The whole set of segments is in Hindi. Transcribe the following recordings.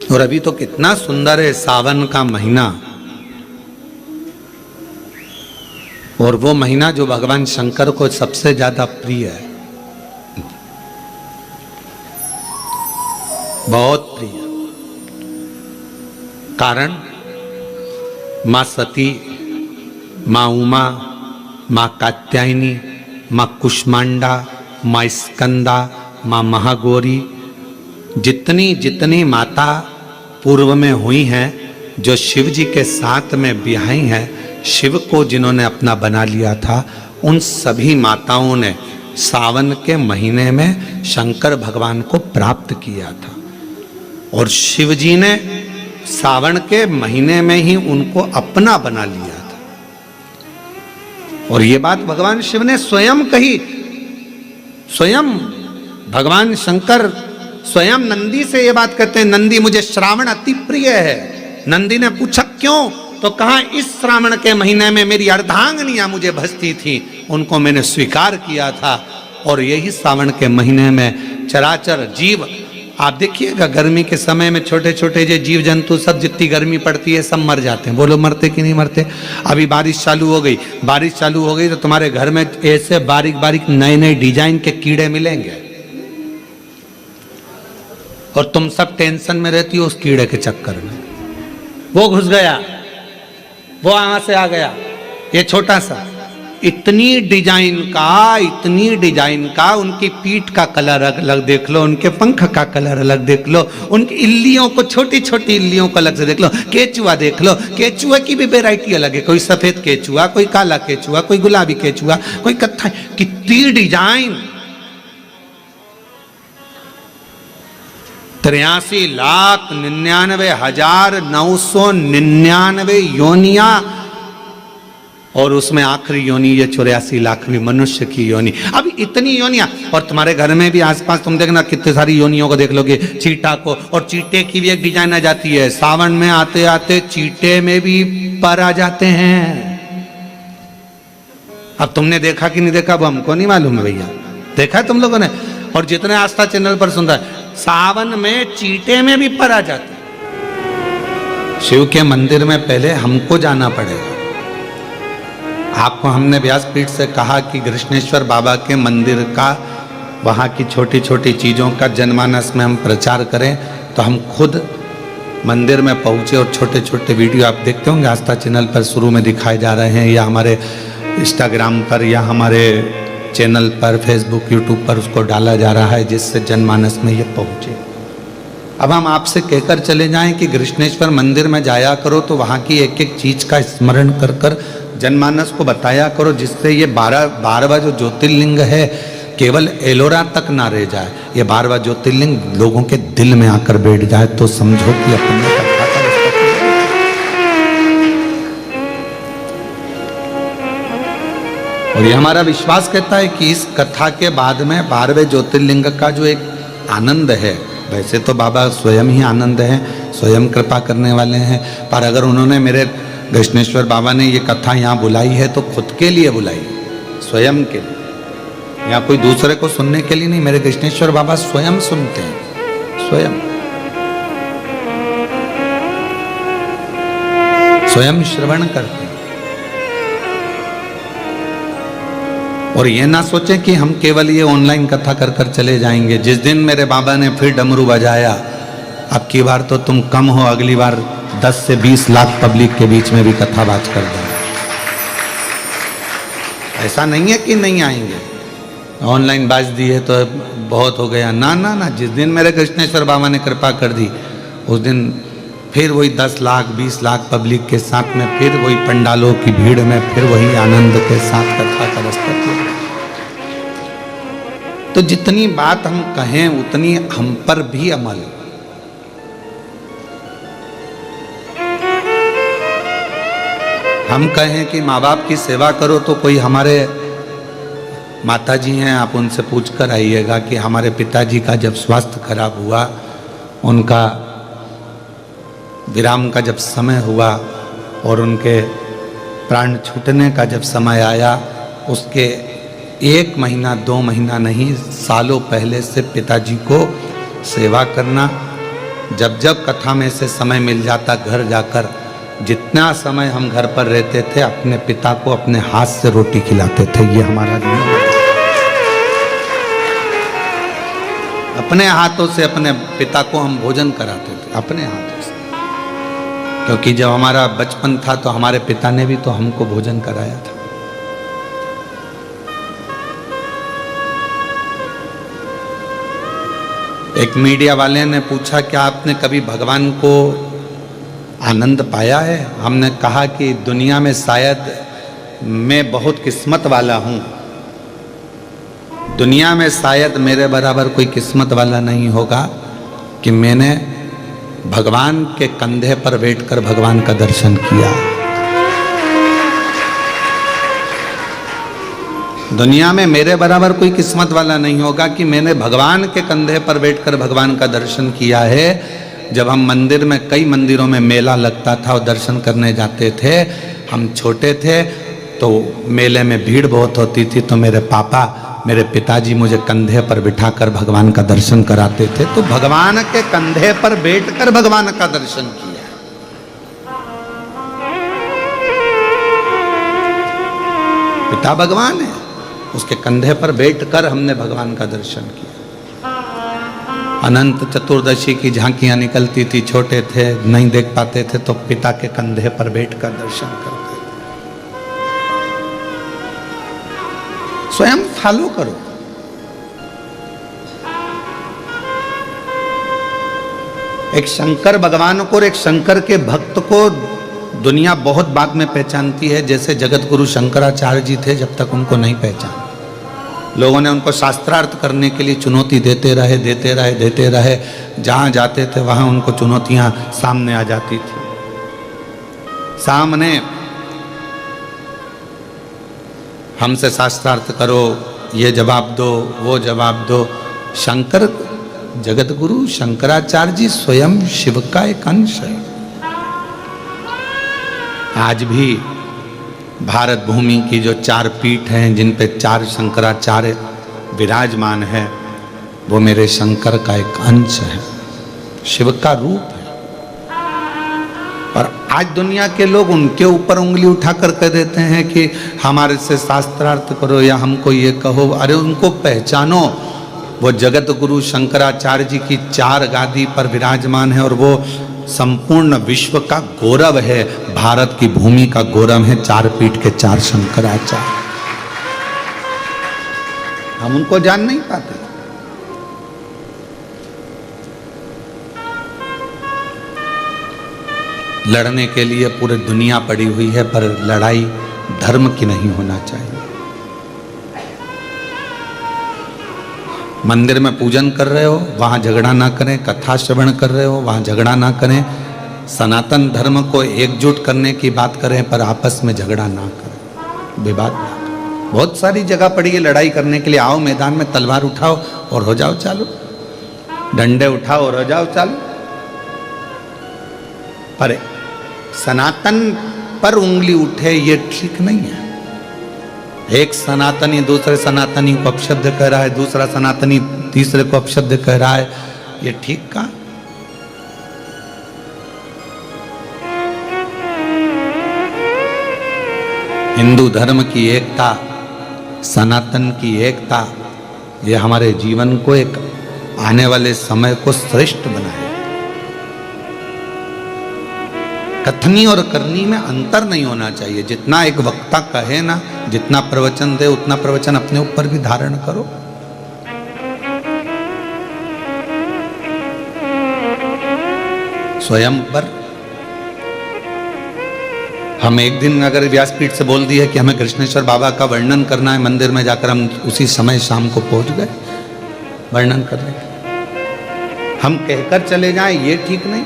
और अभी तो कितना सुंदर है सावन का महीना, और वो महीना जो भगवान शंकर को सबसे ज्यादा प्रिय है, बहुत प्रिय। कारण मां सती, मां उमा, मां कात्यायनी, मां कुष्मांडा, मां स्कंदा, मां महागौरी, जितनी जितनी माता पूर्व में हुई हैं, जो शिव जी के साथ में ब्याही हैं, शिव को जिन्होंने अपना बना लिया था, उन सभी माताओं ने सावन के महीने में शंकर भगवान को प्राप्त किया था। और शिव जी ने सावन के महीने में ही उनको अपना बना लिया था। और ये बात भगवान शिव ने स्वयं कही। स्वयं भगवान शंकर स्वयं नंदी से ये बात कहते हैं, नंदी मुझे श्रावण अति प्रिय है। नंदी ने पूछा क्यों, तो कहा इस श्रावण के महीने में मेरी अर्धांगिनियां मुझे भजती थी, उनको मैंने स्वीकार किया था। और यही सावन के महीने में चराचर जीव, आप देखिएगा गर्मी के समय में छोटे छोटे जो जीव जंतु सब, जितनी गर्मी पड़ती है सब मर जाते हैं। बोलो मरते कि नहीं मरते? अभी बारिश चालू हो गई, बारिश चालू हो गई तो तुम्हारे घर में ऐसे बारीक बारीक नए नए डिजाइन के कीड़े मिलेंगे, और तुम सब टेंशन में रहती हो उस कीड़े के चक्कर में। वो घुस गया, वो वहां से आ गया, ये छोटा सा, इतनी डिजाइन का, उनकी पीठ का कलर अलग देख लो, उनके पंख का कलर अलग देख लो, उनकी इल्लियों को, छोटी छोटी इल्लियों को अलग से देख लो, केचुआ देख लो, केचुआ की भी वैरायटी अलग है, कोई सफेद केचुआ, कोई काला केचुआ, कोई गुलाबी केचुआ, कोई कत्था, कितनी डिजाइन। 83,99,999 योनिया, और उसमें आखिरी योनि ये 84,00,000वीं मनुष्य की योनि। अब इतनी योनियां, और तुम्हारे घर में भी आसपास तुम देखना कितने सारी योनियों को देख लोगे, चीटा को, और चीटे की भी एक डिजाइन आ जाती है। सावन में आते आते चीटे में भी पर आ जाते हैं। अब तुमने देखा कि नहीं देखा वो हमको नहीं मालूम है भैया, देखा है तुम लोगों ने? और जितने आस्था चैनल पर सुन रहा है, सावन में चीटे में भी पर आ जाते। शिव के मंदिर में पहले हमको जाना पड़ेगा। आपको हमने व्यासपीठ से कहा कि कृष्णेश्वर बाबा के मंदिर का, वहाँ की छोटी छोटी चीज़ों का जनमानस में हम प्रचार करें, तो हम खुद मंदिर में पहुँचे और छोटे छोटे वीडियो आप देखते होंगे आस्था चैनल पर शुरू में दिखाए जा रहे हैं, या हमारे इंस्टाग्राम पर, या हमारे चैनल पर, फेसबुक, यूट्यूब पर उसको डाला जा रहा है, जिससे जनमानस में ये पहुँचे। अब हम आपसे कहकर चले जाएं कि कृष्णेश्वर मंदिर में जाया करो, तो वहाँ की एक एक चीज़ का स्मरण कर कर जनमानस को बताया करो, जिससे ये 12वां जो ज्योतिर्लिंग है केवल एलोरा तक ना रह जाए, ये 12वां ज्योतिर्लिंग लोगों के दिल में आकर बैठ जाए, तो समझो कि अपने कथा का और ये हमारा विश्वास कहता है कि इस कथा के बाद में 12वें ज्योतिर्लिंग का जो एक आनंद है, वैसे तो बाबा स्वयं ही आनंद है, स्वयं कृपा करने वाले हैं, पर अगर उन्होंने, मेरे कृष्णेश्वर बाबा ने ये कथा यहाँ बुलाई है तो खुद के लिए बुलाई, स्वयं के लिए, या कोई दूसरे को सुनने के लिए नहीं। मेरे कृष्णेश्वर बाबा स्वयं सुनते हैं, स्वयं श्रवण करते हैं। और ये ना सोचें कि हम केवल ये ऑनलाइन कथा कर कर चले जाएंगे। जिस दिन मेरे बाबा ने फिर डमरू बजाया, अब की बार तो तुम कम हो, अगली बार 10 से 20 लाख पब्लिक के बीच में भी कथा बात कर दो। ऐसा नहीं है कि नहीं आएंगे, ऑनलाइन बाज दी है तो बहुत हो गया, ना ना ना। जिस दिन मेरे कृष्णेश्वर बाबा ने कृपा कर दी, उस दिन फिर वही 10 लाख 20 लाख पब्लिक के साथ में, फिर वही पंडालों की भीड़ में, फिर वही आनंद के साथ कथा का रस्ता। तो जितनी बात हम कहें उतनी हम पर भी अमल। हम कहें कि माँ बाप की सेवा करो, तो कोई हमारे माता जी हैं, आप उनसे पूछ कर आइएगा कि हमारे पिताजी का जब स्वास्थ्य खराब हुआ, उनका विराम का जब समय हुआ और उनके प्राण छूटने का जब समय आया, उसके 1 महीना 2 महीना नहीं, सालों पहले से पिताजी को सेवा करना, जब जब कथा में से समय मिल जाता घर जाकर, जितना समय हम घर पर रहते थे अपने पिता को अपने हाथ से रोटी खिलाते थे। ये हमारा नियम है। अपने हाथों से अपने पिता को हम भोजन कराते थे, अपने हाथों से। क्योंकि जब हमारा बचपन था तो हमारे पिता ने भी तो हमको भोजन कराया था। एक मीडिया वाले ने पूछा कि आपने कभी भगवान को आनंद पाया है? हमने कहा कि दुनिया में शायद मैं बहुत किस्मत वाला हूँ, दुनिया में शायद मेरे बराबर कोई किस्मत वाला नहीं होगा कि मैंने भगवान के कंधे पर बैठकर भगवान का दर्शन किया। दुनिया में मेरे बराबर कोई किस्मत वाला नहीं होगा कि मैंने भगवान के कंधे पर बैठकर भगवान का दर्शन किया है। जब हम मंदिर में, कई मंदिरों में मेला लगता था और दर्शन करने जाते थे, हम छोटे थे तो मेले में भीड़ बहुत होती थी, तो मेरे पापा, मेरे पिताजी मुझे कंधे पर बिठाकर भगवान का दर्शन कराते थे। तो भगवान के कंधे पर बैठकर भगवान का दर्शन किया। पिता भगवान है, उसके कंधे पर बैठकर हमने भगवान का दर्शन किया। अनंत चतुर्दशी की झांकियां निकलती थी, छोटे थे नहीं देख पाते थे तो पिता के कंधे पर बैठकर दर्शन करते थे। स्वयं फॉलो करो। एक शंकर भगवान को और एक शंकर के भक्त को दुनिया बहुत बाद में पहचानती है। जैसे जगत गुरु शंकराचार्य जी थे, जब तक उनको नहीं पहचाना, लोगों ने उनको शास्त्रार्थ करने के लिए चुनौती देते रहे। जहां जाते थे वहां उनको चुनौतियां सामने आ जाती थी। सामने हमसे शास्त्रार्थ करो, ये जवाब दो, वो जवाब दो। शंकर, जगत गुरु शंकराचार्य जी स्वयं शिव का एक अंश है। आज भी भारत भूमि की जो 4 पीठ हैं, जिन पे 4 शंकराचार्य विराजमान है, वो मेरे शंकर का एक अंश है, शिव का रूप है। और आज दुनिया के लोग उनके ऊपर उंगली उठाकर कह देते हैं कि हमारे से शास्त्रार्थ करो या हमको ये कहो। अरे उनको पहचानो, वो जगत गुरु शंकराचार्य जी की 4 गादी पर विराजमान है और वो संपूर्ण विश्व का गौरव है, भारत की भूमि का गौरव है। 4 पीठ के 4 शंकराचार्य, हम उनको जान नहीं पाते। लड़ने के लिए पूरी दुनिया पड़ी हुई है, पर लड़ाई धर्म की नहीं होना चाहिए। मंदिर में पूजन कर रहे हो, वहाँ झगड़ा ना करें। कथा श्रवण कर रहे हो, वहाँ झगड़ा ना करें। सनातन धर्म को एकजुट करने की बात करें, पर आपस में झगड़ा ना करें, विवाद ना करें। बहुत सारी जगह पड़ी है लड़ाई करने के लिए। आओ मैदान में, तलवार उठाओ और हो जाओ चालू, डंडे उठाओ और हो जाओ चालू। पर सनातन पर उंगली उठे, ये ठीक नहीं है। एक सनातनी दूसरे सनातनी को अपशब्द कह रहा है, दूसरा सनातनी तीसरे को अपशब्द कह रहा है, ये ठीक का? हिंदू धर्म की एकता, सनातन की एकता, ये हमारे जीवन को, एक आने वाले समय को श्रेष्ठ बनाए। कथनी और करनी में अंतर नहीं होना चाहिए। जितना एक वक्ता कहे ना, जितना प्रवचन दे, उतना प्रवचन अपने ऊपर भी धारण करो। स्वयं पर हम एक दिन अगर व्यासपीठ से बोल दिया कि हमें कृष्णेश्वर बाबा का वर्णन करना है मंदिर में जाकर, हम उसी समय शाम को पहुंच गए वर्णन करने के। हम कहकर चले जाएं, ये ठीक नहीं।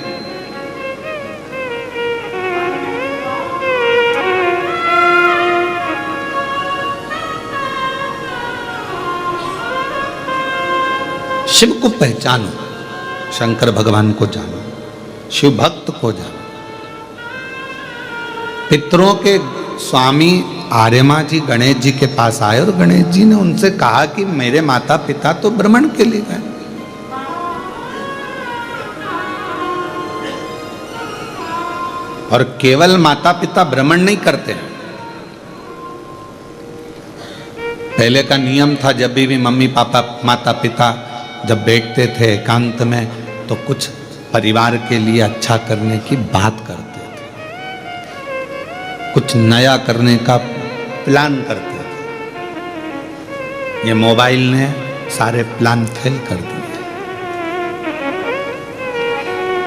शिव को पहचानो, शंकर भगवान को जानो, शिव भक्त को जानो। पितरों के स्वामी आर्यमा जी गणेश जी के पास आए और गणेश जी ने उनसे कहा कि मेरे माता पिता तो भ्रमण के लिए गए, और केवल माता पिता भ्रमण नहीं करते हैं। पहले का नियम था, जब भी मम्मी पापा माता पिता जब बैठते थे एकांत में तो कुछ परिवार के लिए अच्छा करने की बात करते थे, कुछ नया करने का प्लान करते थे। ये मोबाइल ने सारे प्लान फेल कर दिए।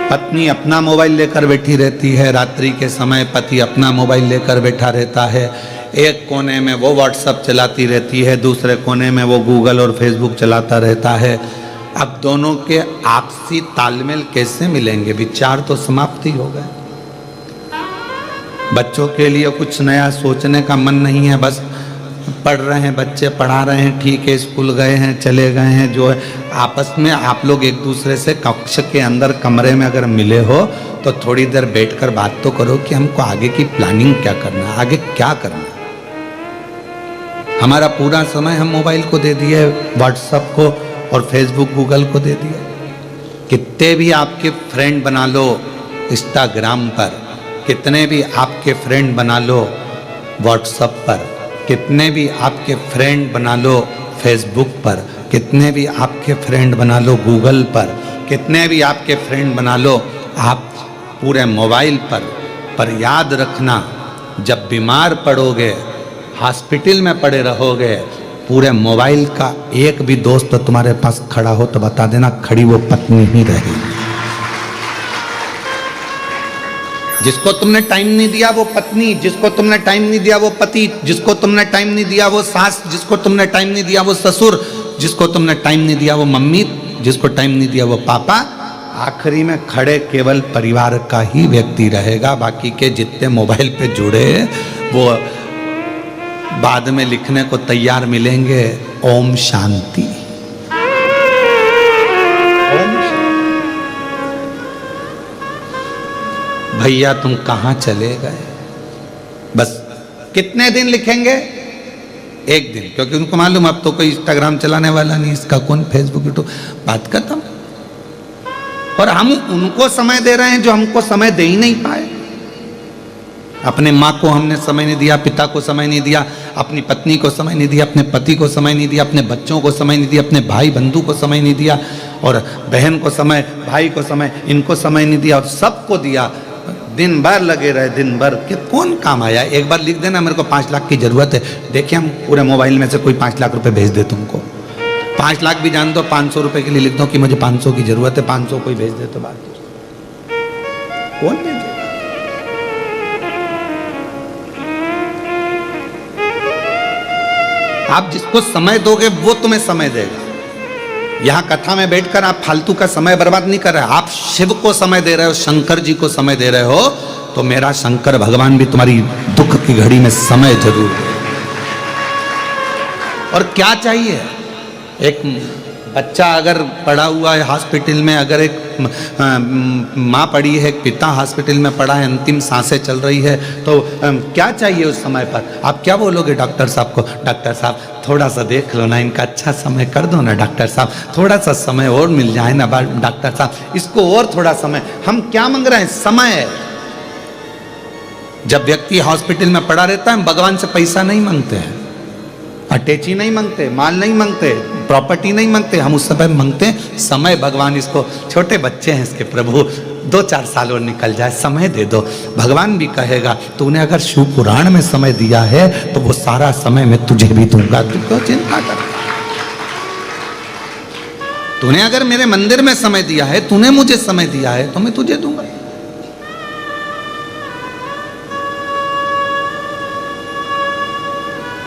पत्नी अपना मोबाइल लेकर बैठी रहती है, रात्रि के समय पति अपना मोबाइल लेकर बैठा रहता है। एक कोने में वो व्हाट्सएप चलाती रहती है, दूसरे कोने में वो गूगल और फेसबुक चलाता रहता है। अब दोनों के आपसी तालमेल कैसे मिलेंगे? विचार तो समाप्त ही हो गए। बच्चों के लिए कुछ नया सोचने का मन नहीं है, बस पढ़ रहे हैं बच्चे, पढ़ा रहे हैं, ठीक है, स्कूल गए हैं, चले गए हैं। जो है आपस में आप लोग एक दूसरे से कक्ष के अंदर कमरे में अगर मिले हो तो थोड़ी देर बैठकर बात तो करो कि हमको आगे की प्लानिंग क्या करना है, आगे क्या करना है। हमारा पूरा समय हम मोबाइल को दे दिए, व्हाट्सएप को और फेसबुक गूगल को दे दिया। कितने भी आपके फ्रेंड बना लो इंस्टाग्राम पर, कितने भी आपके फ्रेंड बना लो व्हाट्सएप पर, कितने भी आपके फ्रेंड बना लो फेसबुक पर, कितने भी आपके फ्रेंड बना लो गूगल पर, कितने भी आपके फ्रेंड बना लो आप पूरे मोबाइल पर याद रखना, जब बीमार पड़ोगे, हॉस्पिटल में पड़े रहोगे, पूरे मोबाइल का एक भी दोस्त तुम्हारे पास खड़ा हो तो बता देना, खड़ी वो पत्नी ही रहेगी। जिसको तुमने टाइम नहीं दिया वो पत्नी, जिसको तुमने टाइम नहीं दिया वो पति, जिसको तुमने टाइम नहीं दिया वो सास, जिसको तुमने टाइम नहीं दिया वो ससुर, जिसको तुमने टाइम नहीं दिया वो मम्मी, जिसको टाइम नहीं दिया वो पापा। आखिरी में खड़े केवल परिवार का ही व्यक्ति रहेगा। बाकी के जितने मोबाइल पे जुड़े वो बाद में लिखने को तैयार मिलेंगे, ओम शांति। भैया तुम कहां चले गए? बस कितने दिन लिखेंगे? एक दिन, क्योंकि उनको मालूम अब तो कोई इंस्टाग्राम चलाने वाला नहीं, इसका कौन फेसबुक यूट्यूब, बात खत्म। और हम उनको समय दे रहे हैं जो हमको समय दे ही नहीं पाए। अपने माँ को हमने समय नहीं दिया, पिता को समय नहीं दिया, अपनी पत्नी को समय नहीं दिया, अपने पति को समय नहीं दिया, अपने बच्चों को समय नहीं दिया, अपने भाई बंधु को समय नहीं दिया, और बहन को समय, भाई को समय, इनको समय नहीं दिया, और सबको दिया। दिन भर लगे रहे, दिन भर कि कौन काम आया? एक बार लिख देना मेरे को 5 लाख की जरूरत है, देखिए हम पूरे मोबाइल में से कोई 5 लाख रुपए भेज दे तुमको। 5 लाख भी जान दो, 500 रुपए के लिए लिख दो कि मुझे 500 की जरूरत है, 500 कोई भेज दे तो बात कौन भेजे? आप जिसको समय दोगे वो तुम्हें समय देगा। यहां कथा में बैठकर आप फालतू का समय बर्बाद नहीं कर रहे, आप शिव को समय दे रहे हो, शंकर जी को समय दे रहे हो, तो मेरा शंकर भगवान भी तुम्हारी दुख की घड़ी में समय जरूर दे। और क्या चाहिए? एक बच्चा अगर पड़ा हुआ है हॉस्पिटल में, अगर एक माँ पड़ी है, एक पिता हॉस्पिटल में पड़ा है, अंतिम सांसें चल रही है, तो क्या चाहिए उस समय पर? आप क्या बोलोगे डॉक्टर साहब को? डॉक्टर साहब थोड़ा सा देख लो ना, इनका अच्छा समय कर दो ना डॉक्टर साहब, थोड़ा सा समय और मिल जाए ना डॉक्टर साहब, इसको और थोड़ा समय। हम क्या मांग रहे हैं? समय। जब व्यक्ति हॉस्पिटल में पड़ा रहता है, हम भगवान से पैसा नहीं मांगते हैं, अटैची नहीं मांगते, माल नहीं मांगते, प्रॉपर्टी नहीं मांगते, हम उस समय मांगते हैं समय। भगवान इसको, छोटे बच्चे हैं इसके प्रभु, 2-4 साल और निकल जाए, समय दे दो। भगवान भी कहेगा तूने अगर शिव पुराण में समय दिया है तो वो सारा समय मैं तुझे भी दूंगा, तू क्यों चिंता कर? तूने अगर मेरे मंदिर में समय दिया है, तूने मुझे समय दिया है, तो मैं तुझे दूंगा।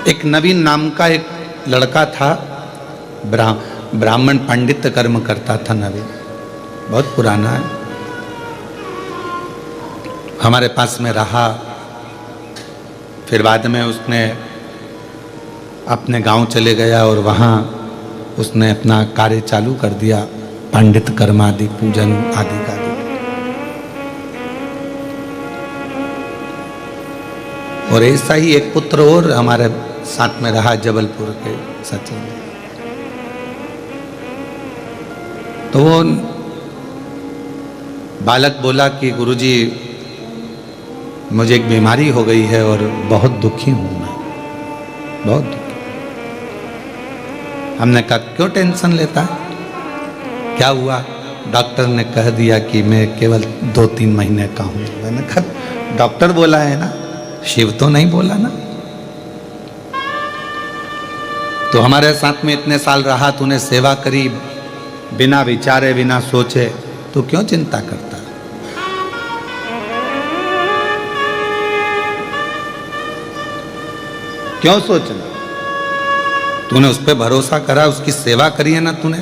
एक नवीन नाम का एक लड़का था, ब्राह्मण पंडित कर्म करता था, नवीन, बहुत पुराना है, हमारे पास में रहा। फिर बाद में उसने अपने गांव चले गया और वहाँ उसने अपना कार्य चालू कर दिया, पंडित कर्म आदि, पूजन आदि का। और ऐसा ही एक पुत्र और हमारे साथ में रहा, जबलपुर के सचिन। तो वो बालक बोला कि गुरुजी मुझे एक बीमारी हो गई है और बहुत दुखी हूं मैं, बहुत दुखी। हमने कहा क्यों टेंशन लेता है, क्या हुआ? डॉक्टर ने कह दिया कि मैं केवल 2-3 महीने का हूं। मैंने कहा डॉक्टर बोला है ना, शिव तो नहीं बोला ना। तो हमारे साथ में इतने साल रहा, तूने सेवा करी, बिना विचारे बिना सोचे, तो क्यों चिंता करता? क्यों सोचना? तूने उस पर भरोसा करा, उसकी सेवा करी है ना तूने।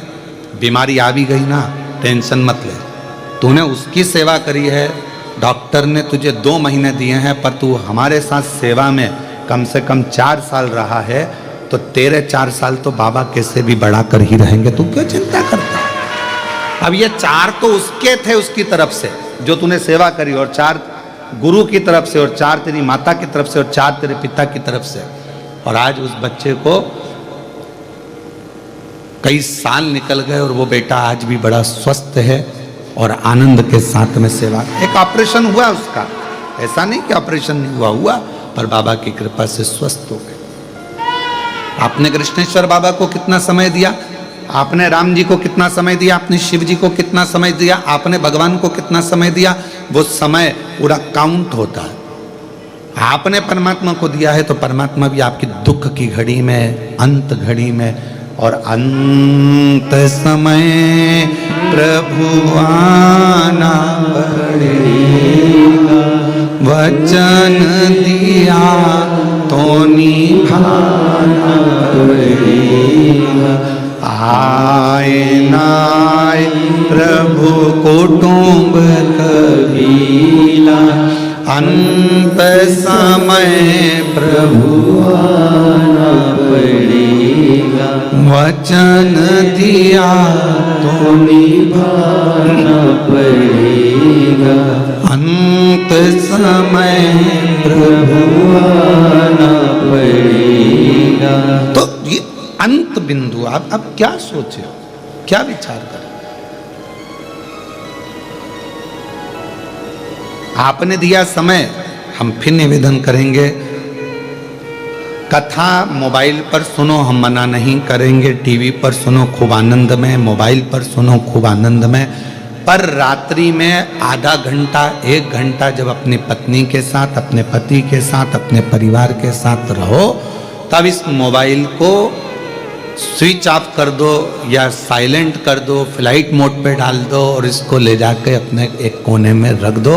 बीमारी आ भी गई ना, टेंशन मत ले, तूने उसकी सेवा करी है। डॉक्टर ने तुझे 2 महीने दिए हैं, पर तू हमारे साथ सेवा में कम से कम 4 साल रहा है, तो तेरे 4 साल तो बाबा कैसे भी बढ़ा कर ही रहेंगे। तू क्यों चिंता करता है? अब ये 4 तो उसके थे, उसकी तरफ से जो तूने सेवा करी, और 4 गुरु की तरफ से, और 4 तेरी माता की तरफ से, और 4 तेरे पिता की तरफ से। और आज उस बच्चे को कई साल निकल गए और वो बेटा आज भी बड़ा स्वस्थ है और आनंद के साथ में सेवा। एक ऑपरेशन हुआ उसका, ऐसा नहीं कि ऑपरेशन नहीं हुआ, हुआ, पर बाबा की कृपा से स्वस्थ हो गए। आपने कृष्णेश्वर बाबा को कितना समय दिया, आपने राम जी को कितना समय दिया, आपने शिव जी को कितना समय दिया, आपने भगवान को कितना समय दिया, वो समय पूरा काउंट होता है। आपने परमात्मा को दिया है तो परमात्मा भी आपकी दुख की घड़ी में, अंत घड़ी में, और अंत समय प्रभु आना पड़ेगा, वचन दिया तो निभाना पड़ेगा। आए नाय प्रभु कुटुंब कबीला, अंत समय प्रभु आना पड़ेगा, वचन दिया तो निभाना पड़ेगा, अंत समय प्रभु आना पड़ेगा। तो ये अंत बिंदु, आप अब क्या सोचे हो, क्या विचार करें? आपने दिया समय, हम फिर निवेदन करेंगे, कथा मोबाइल पर सुनो, हम मना नहीं करेंगे, टीवी पर सुनो खूब आनंद में, मोबाइल पर सुनो खूब आनंद में, पर रात्रि में आधा घंटा 1 घंटा जब अपनी पत्नी के साथ, अपने पति के साथ, अपने परिवार के साथ रहो, तब इस मोबाइल को स्विच ऑफ कर दो या साइलेंट कर दो, फ्लाइट मोड पे डाल दो और इसको ले जाके अपने एक कोने में रख दो।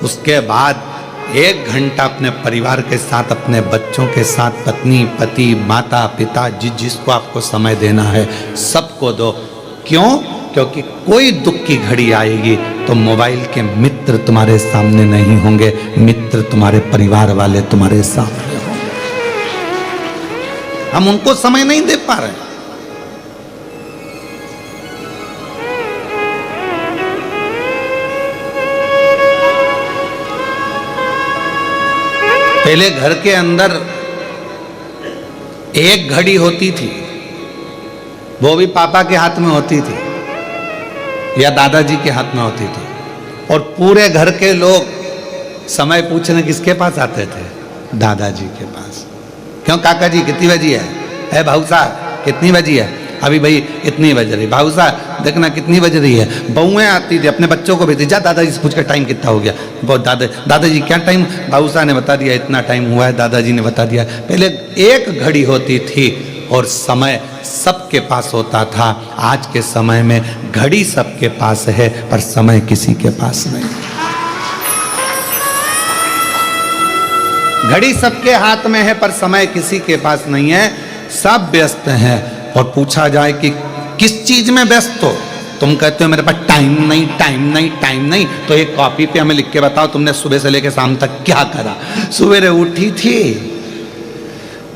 उसके बाद 1 घंटा अपने परिवार के साथ, अपने बच्चों के साथ, पत्नी, पति, माता, पिता, जिसको आपको समय देना है सबको दो। क्यों? क्योंकि कोई दुख की घड़ी आएगी तो मोबाइल के मित्र तुम्हारे सामने नहीं होंगे, मित्र तुम्हारे परिवार वाले तुम्हारे सामने होंगे। हम उनको समय नहीं दे पा रहे। पहले घर के अंदर एक घड़ी होती थी, वो भी पापा के हाथ में होती थी या दादाजी के हाथ में होती थी, और पूरे घर के लोग समय पूछने किसके पास आते थे? दादाजी के पास। क्यों काका जी कितनी बजी है? भाऊ साहब कितनी बजी है? अभी भाई इतनी बज रही। भाऊ साहब देखना कितनी बज रही है। बहुएं आती थी, अपने बच्चों को भेजती, जा दादाजी से पूछ कर टाइम कितना हो गया। बहुत दादाजी क्या टाइम? भाऊ साहब ने बता दिया इतना टाइम हुआ है, दादाजी ने बता दिया। पहले एक घड़ी होती थी और समय सबके पास होता था। आज के समय में घड़ी सबके पास है पर समय किसी के पास नहीं। घड़ी सबके हाथ में है पर समय किसी के पास नहीं है। सब व्यस्त हैं। और पूछा जाए कि किस चीज में व्यस्त हो, तुम कहते हो मेरे पास टाइम नहीं, टाइम नहीं, टाइम नहीं। तो एक कॉपी पे हमें लिख के बताओ तुमने सुबह से लेकर शाम तक क्या करा। सुबह उठी थी,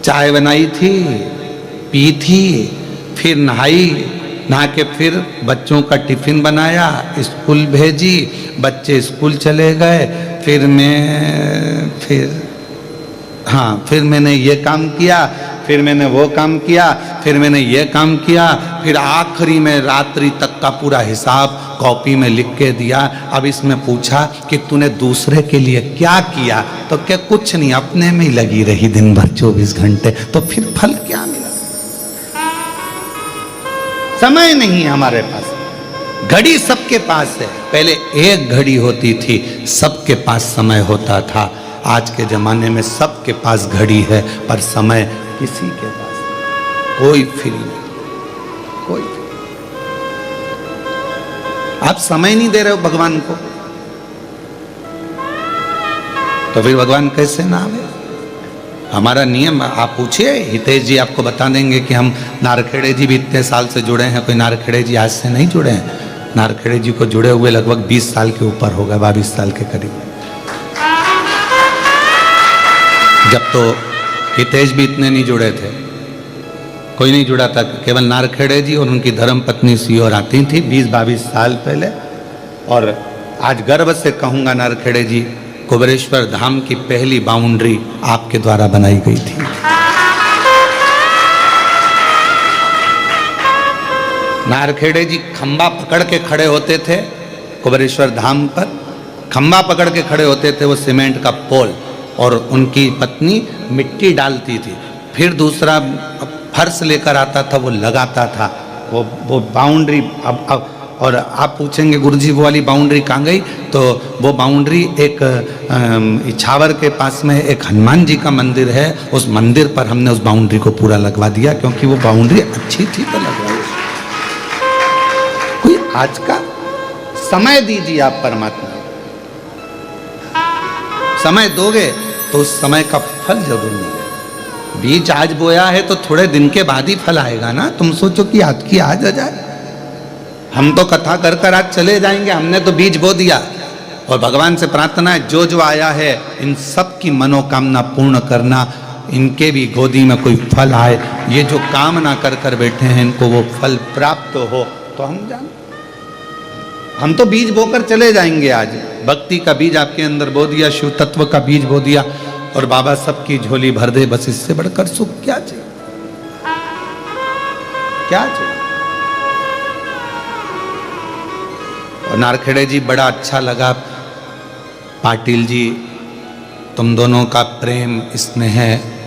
चाय बनाई थी, पी थी, फिर नहाई, नहा के फिर बच्चों का टिफिन बनाया, स्कूल भेजी, बच्चे स्कूल चले गए, फिर मैंने ये काम किया, फिर मैंने वो काम किया, फिर मैंने ये काम किया, फिर आखिरी में रात्रि तक का पूरा हिसाब कॉपी में लिख के दिया। अब इसमें पूछा कि तूने दूसरे के लिए क्या किया, तो क्या कुछ नहीं, अपने में ही लगी रही दिन भर 24 घंटे, तो फिर फल क्या मिला? समय नहीं है हमारे पास। घड़ी सबके पास है, पहले एक घड़ी होती थी, सबके पास समय होता था। आज के जमाने में सबके पास घड़ी है पर समय किसी के पास नहीं। कोई फ्री नहीं, कोई फ्री। आप समय नहीं दे रहे हो भगवान को, तो फिर भगवान कैसे ना आवे? हमारा नियम आप पूछिए, हितेश जी आपको बता देंगे कि हम नारखेड़े जी भी इतने साल से जुड़े हैं। कोई नारखेड़े जी आज से नहीं जुड़े हैं। नारखेड़े जी को जुड़े हुए लगभग 20 साल के ऊपर होगा, 22 साल के करीब। जब तो हितेश भी इतने नहीं जुड़े थे, कोई नहीं जुड़ा था, केवल नारखेड़े जी और उनकी धर्म पत्नी सीओर आती थी 20-22 साल पहले। और आज गर्व से कहूँगा, नारखेड़े जी, कुबेरेश्वर धाम की पहली बाउंड्री आपके द्वारा बनाई गई थी। नारखेड़े जी खंबा पकड़ के खड़े होते थे कुबेरेश्वर धाम पर, खंबा पकड़ के खड़े होते थे, वो सीमेंट का पोल, और उनकी पत्नी मिट्टी डालती थी, फिर दूसरा फर्श लेकर आता था, वो लगाता था, वो बाउंड्री। अब और आप पूछेंगे गुरुजी वो वाली बाउंड्री कहाँ गई, तो वो बाउंड्री एक इछावर के पास में एक हनुमान जी का मंदिर है, उस मंदिर पर हमने उस बाउंड्री को पूरा लगवा दिया, क्योंकि वो बाउंड्री अच्छी थी तो लगवाई। कोई आज का समय दीजिए आप परमात्मा, समय दोगे तो उस समय का फल जरूर मिलेगा। बीज आज बोया है तो थोड़े दिन के बाद ही फल आएगा ना। तुम सोचो कि आज की आज आ जाए। हम तो कथा कर कर आज चले जाएंगे, हमने तो बीज बो दिया। और भगवान से प्रार्थना है, जो जो आया है इन सब की मनोकामना पूर्ण करना, इनके भी गोदी में कोई फल आए। ये जो कामना कर कर बैठे हैं, इनको वो फल प्राप्त हो, तो हम जान, हम तो बीज बोकर चले जाएंगे। आज भक्ति का बीज आपके अंदर बो दिया, शिव तत्व का बीज बो दिया, और बाबा सबकी झोली भर दे, बस इससे बढ़कर सुख क्या चाहिए? क्या चाहिए? और नारखेड़े जी, बड़ा अच्छा लगा पाटिल जी, तुम दोनों का प्रेम स्नेह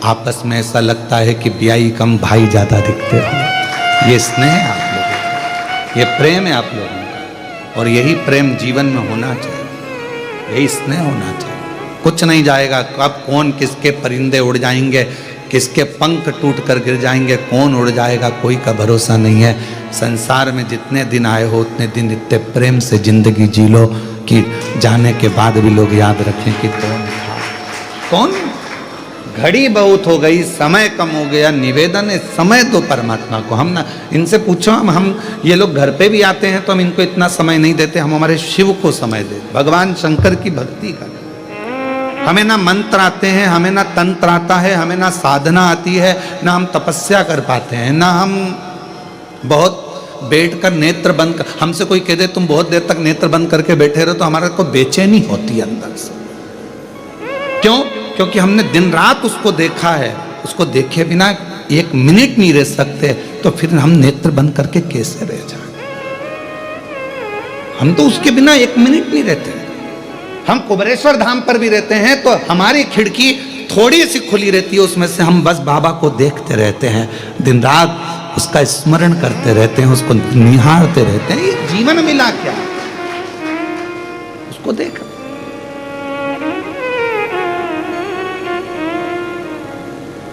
आपस में ऐसा लगता है कि ब्याई कम भाई ज्यादा दिखते हो। ये स्नेह है आप लोगों का, ये प्रेम है आप लोगों का, और यही प्रेम जीवन में होना चाहिए, यही स्नेह होना चाहिए। कुछ नहीं जाएगा, कब कौन किसके परिंदे उड़ जाएंगे, किसके पंख टूट कर गिर जाएंगे, कौन उड़ जाएगा, कोई का भरोसा नहीं है। संसार में जितने दिन आए हो उतने दिन इतने प्रेम से जिंदगी जी लो कि जाने के बाद भी लोग याद रखें कि कौन था, कौन। घड़ी बहुत हो गई, समय कम हो गया, निवेदन है समय दो परमात्मा को। हम ना इनसे पूछो, हम ये लोग घर पे भी आते हैं तो हम इनको इतना समय नहीं देते, हम हमारे शिव को समय देते, भगवान शंकर की भक्ति करें। हमें ना मंत्र आते हैं, हमें ना तंत्र आता है, हमें ना साधना आती है, ना हम तपस्या कर पाते हैं, ना हम बहुत बैठकर नेत्र बंद कर, हमसे कोई कह दे तुम बहुत देर तक नेत्र बंद करके बैठे रहो, तो हमारे को बेचैनी होती है अंदर से। क्यों? क्योंकि हमने दिन रात उसको देखा है, उसको देखे बिना एक मिनट नहीं रह सकते, तो फिर हम नेत्र बंद करके कैसे रह जाए? हम तो उसके बिना एक मिनट नहीं रहते। हम कुबेरेश्वर धाम पर भी रहते हैं तो हमारी खिड़की थोड़ी सी खुली रहती है, उसमें से हम बस बाबा को देखते रहते हैं, दिन रात उसका स्मरण करते रहते हैं, उसको निहारते रहते हैं। ये जीवन मिला क्या? उसको देख।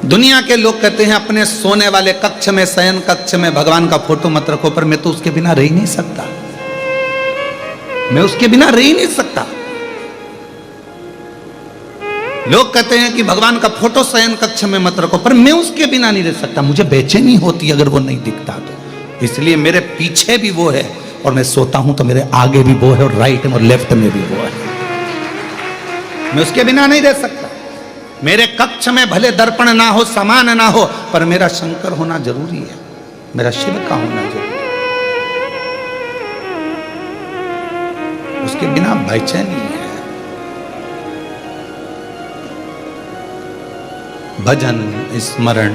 दुनिया के लोग कहते हैं अपने सोने वाले कक्ष में, शयन कक्ष में भगवान का फोटो मत रखो, पर मैं तो उसके बिना रह ही नहीं सकता, मैं उसके बिना रह ही नहीं सकता। लोग कहते हैं कि भगवान का फोटो शयन कक्ष में मत रखो, पर मैं उसके बिना नहीं रह सकता, मुझे बेचैनी होती अगर वो नहीं दिखता तो। इसलिए मेरे पीछे भी वो है, और मैं सोता हूं तो मेरे आगे भी वो है, और राइट और लेफ्ट में भी वो है। मैं उसके बिना नहीं रह सकता। मेरे कक्ष में भले दर्पण ना हो, समान ना हो, पर मेरा शंकर होना जरूरी है, मेरा शिव का होना जरूरी है। उसके बिना बेचैनी है। भजन स्मरण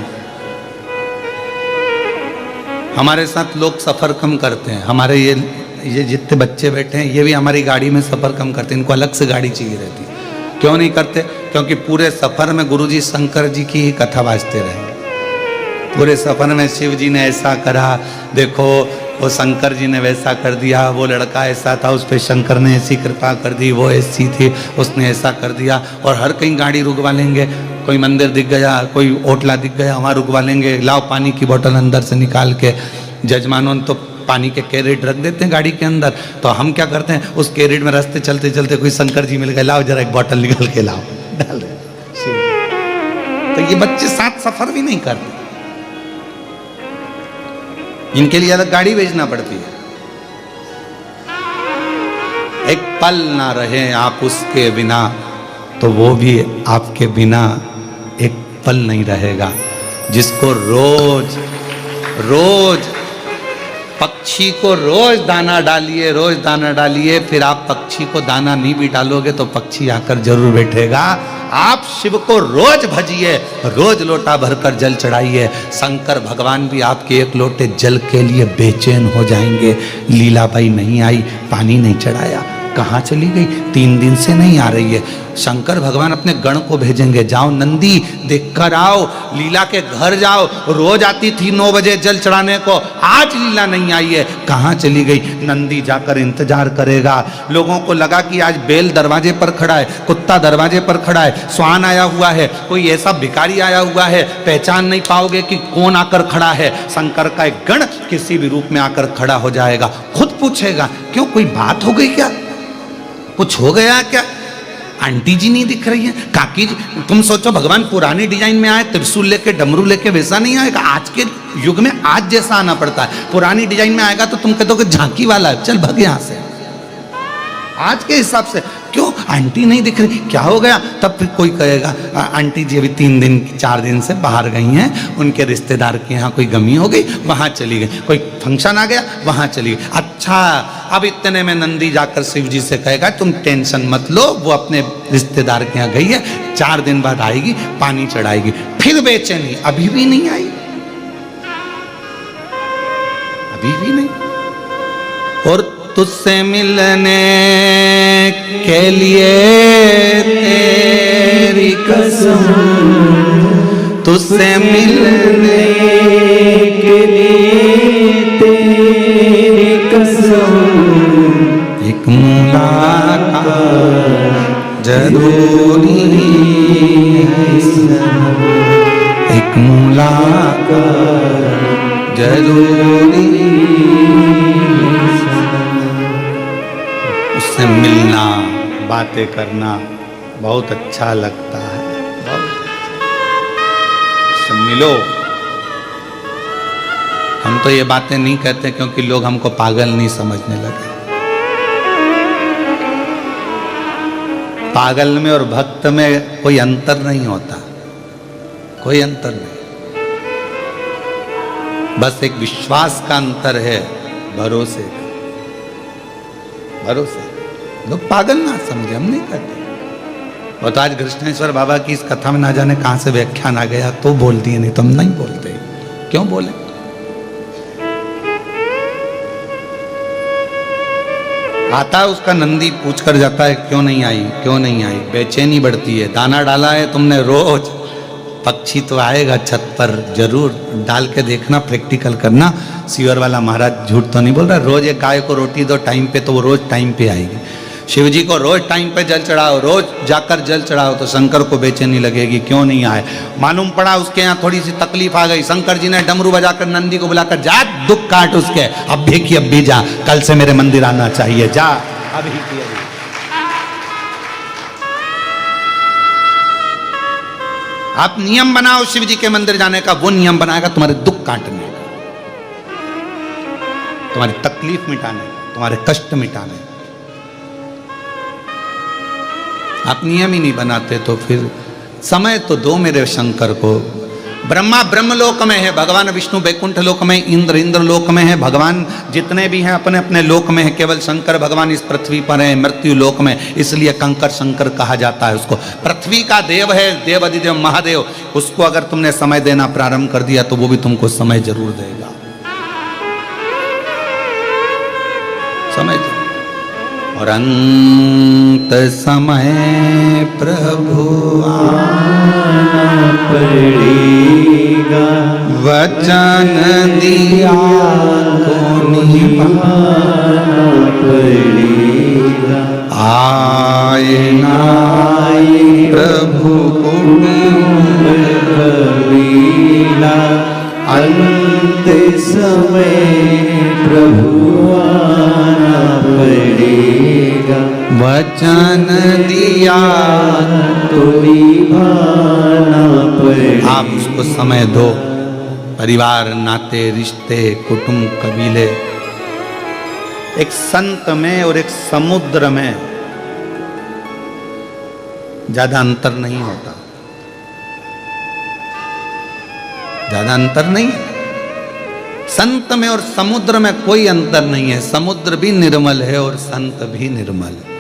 हमारे साथ लोग सफ़र कम करते हैं। हमारे ये जितने बच्चे बैठे हैं ये भी हमारी गाड़ी में सफ़र कम करते हैं। इनको अलग से गाड़ी चाहिए रहती है। क्यों नहीं करते? क्योंकि पूरे सफ़र में गुरुजी शंकर जी की ही कथा बाजते रहेंगे। पूरे सफ़र में शिव जी ने ऐसा करा, देखो वो शंकर जी ने वैसा कर दिया, वो लड़का ऐसा था उस पर शंकर ने ऐसी कृपा कर दी, वो ऐसी थी उसने ऐसा कर दिया। और हर कहीं गाड़ी रुकवा लेंगे। कोई मंदिर दिख गया, कोई होटला दिख गया, वहाँ रुकवा लेंगे। लाओ पानी की बोतल अंदर से निकाल के। जजमानों तो पानी के कैरेट रख देते हैं गाड़ी के अंदर, तो हम क्या करते हैं उस कैरेट में रास्ते चलते चलते कोई शंकर जी मिल गए, लाओ जरा एक बोतल निकाल के लाओ, डाल दे। तो ये बच्चे साथ सफर भी नहीं करते, इनके लिए अलग गाड़ी भेजना पड़ती है। एक पल ना रहे आप उसके बिना तो वो भी आपके बिना एक पल नहीं रहेगा। जिसको रोज रोज पक्षी को रोज दाना डालिए, रोज दाना डालिए, फिर आप पक्षी को दाना नहीं भी डालोगे तो पक्षी आकर जरूर बैठेगा। आप शिव को रोज भजिए, रोज लोटा भरकर जल चढ़ाइए। शंकर भगवान भी आपके एक लोटे जल के लिए बेचैन हो जाएंगे। लीलाबाई नहीं आई, पानी नहीं चढ़ाया, कहाँ चली गई? 3 दिन से नहीं आ रही है। शंकर भगवान अपने गण को भेजेंगे, जाओ नंदी देखकर आओ, लीला के घर जाओ। रोज आती थी 9 बजे जल चढ़ाने को, आज लीला नहीं आई है, कहाँ चली गई? नंदी जाकर इंतजार करेगा। लोगों को लगा कि आज बैल दरवाजे पर खड़ा है, कुत्ता दरवाजे पर खड़ा है, स्वान आया हुआ है, कोई ऐसा भिखारी आया हुआ है, पहचान नहीं पाओगे कि कौन आकर खड़ा है। शंकर का एक गण किसी भी रूप में आकर खड़ा हो जाएगा। खुद पूछेगा, क्यों कोई बात हो गई क्या? कुछ हो गया क्या? आंटी जी नहीं दिख रही है, काकी जी। तुम सोचो भगवान पुरानी डिजाइन में आए, त्रिशूल लेके डमरू लेके, वैसा नहीं आएगा। आज के युग में आज जैसा आना पड़ता है। पुरानी डिजाइन में आएगा तो तुम कहते हो झांकी वाला है, चल भग यहां से। आज के हिसाब से क्यों आंटी नहीं दिख रही, क्या हो गया? तब फिर कोई कहेगा आंटी जी अभी 3 दिन 4 दिन से बाहर गई हैं, उनके रिश्तेदार के यहाँ कोई गमी हो गई, वहां चली गई। कोई फंक्शन आ गया, वहां चली गई। अच्छा, अब इतने में नंदी जाकर शिव जी से कहेगा तुम टेंशन मत लो, वो अपने रिश्तेदार के यहाँ गई है, 4 दिन बाद आएगी, पानी चढ़ाएगी। फिर बेचैनी, अभी भी नहीं आई, अभी भी नहीं। और तुझसे मिलने के लिए तेरी कसम, तुझसे मिलने के लिए तेरी कसम, एक मुलाकात जरूरी है, एक मुलाकात जरूरी से मिलना, बातें करना बहुत अच्छा लगता है। उससे मिलो। हम तो ये बातें नहीं कहते क्योंकि लोग हमको पागल नहीं समझने लगे। पागल में और भक्त में कोई अंतर नहीं होता, कोई अंतर नहीं, बस एक विश्वास का अंतर है, भरोसे का, भरोसे। लोग पागल ना समझे, हम नहीं करते। और तो आज कृष्णेश्वर बाबा की इस कथा में ना जाने कहां से व्याख्यान आ गया तो बोल दिए, नहीं तो हम नहीं बोलते। क्यों बोले? आता है उसका नंदी पूछ कर जाता है क्यों नहीं आई, क्यों नहीं आई। बेचैनी बढ़ती है। दाना डाला है तुमने रोज, पक्षी तो आएगा छत पर, जरूर डाल के देखना, प्रैक्टिकल करना। सीवर वाला महाराज झूठ तो नहीं बोल रहा। रोज एक गाय को रोटी दो टाइम पे तो वो रोज टाइम पे आएगी। शिव जी को रोज टाइम पे जल चढ़ाओ, रोज जाकर जल चढ़ाओ तो शंकर को बेचैनी लगेगी, क्यों नहीं आए। मालूम पड़ा उसके यहाँ थोड़ी सी तकलीफ आ गई, शंकर जी ने डमरू बजाकर नंदी को बुलाकर जा दुख काट उसके, अब देखिए अब भी जा, कल से मेरे मंदिर आना चाहिए, जा अभी की अभी। आप नियम बनाओ शिव जी के मंदिर जाने का, वो नियम बनाएगा तुम्हारे दुख काटने का, तुम्हारी तकलीफ मिटाने का, तुम्हारे कष्ट मिटाने का। आप नियम ही नहीं बनाते तो फिर समय तो दो मेरे शंकर को। ब्रह्मा ब्रह्मलोक में है, भगवान विष्णु वैकुंठ लोक में, इंद्र इंद्र लोक में है, भगवान जितने भी हैं अपने अपने लोक में है। केवल शंकर भगवान इस पृथ्वी पर है, मृत्यु लोक में, इसलिए कंकर शंकर कहा जाता है उसको। पृथ्वि का देव है, देव अधिदेव महादेव, उसको अगर तुमने समय देना प्रारंभ कर दिया तो वो भी तुमको समय जरूर देगा। समझ लो। और अंत समय प्रभु आना पड़ेगा, वचन दिया को निभाना पड़ेगा। आए ना प्रभु कुटुंब कबीला, अंत समय प्रभु आना पड़ेगा। वचन दिया तो निभाना पड़ेगा। आप उसको समय दो। परिवार, नाते, रिश्ते, कुटुंब, कबीले, एक संत में और एक समुद्र में ज्यादा अंतर नहीं होता, ज्यादा अंतर नहीं है। संत में और समुद्र में कोई अंतर नहीं है। समुद्र भी निर्मल है और संत भी निर्मल है।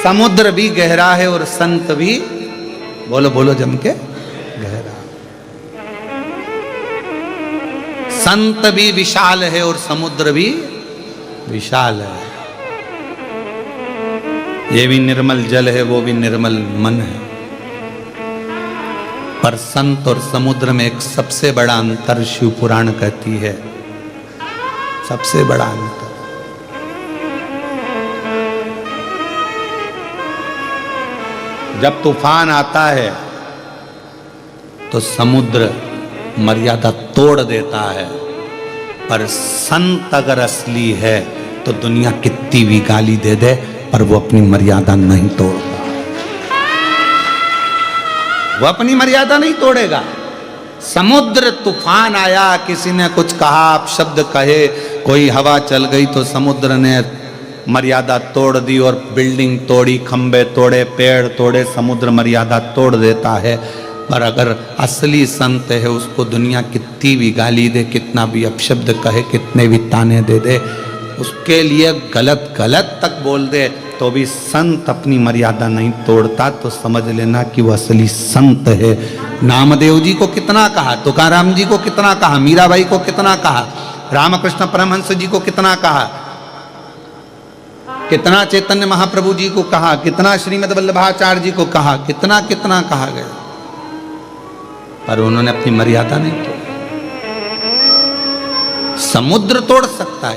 समुद्र भी गहरा है और संत भी, बोलो बोलो जम के, गहरा। संत भी विशाल है और समुद्र भी विशाल है। ये भी निर्मल जल है, वो भी निर्मल मन है। पर संत और समुद्र में एक सबसे बड़ा अंतर शिव पुराण कहती है, सबसे बड़ा अंतर। जब तूफान आता है तो समुद्र मर्यादा तोड़ देता है, पर संत अगर असली है तो दुनिया कितनी भी गाली दे दे पर वो अपनी मर्यादा नहीं तोड़ता। वो अपनी मर्यादा नहीं तोड़ेगा। समुद्र, तूफान आया, किसी ने कुछ कहा, आप शब्द कहे, कोई हवा चल गई तो समुद्र ने मर्यादा तोड़ दी और बिल्डिंग तोड़ी, खंबे तोड़े, पेड़ तोड़े, समुद्र मर्यादा तोड़ देता है। पर अगर असली संत है उसको दुनिया कितनी भी गाली दे, कितना भी अपशब्द कहे, कितने भी ताने दे दे, उसके लिए गलत गलत तक बोल दे तो भी संत अपनी मर्यादा नहीं तोड़ता। तो समझ लेना कि वो असली संत है। नामदेव जी को कितना कहा, तुकाराम जी को कितना कहा, मीराबाई को कितना कहा, रामकृष्ण परमहंस जी को कितना कहा, कितना चैतन्य महाप्रभु जी को कहा, कितना श्रीमद् वल्लभाचार्य जी को कहा, कितना कितना कहा गया, पर उन्होंने अपनी मर्यादा नहीं तोड़ी। समुद्र तोड़ सकता है।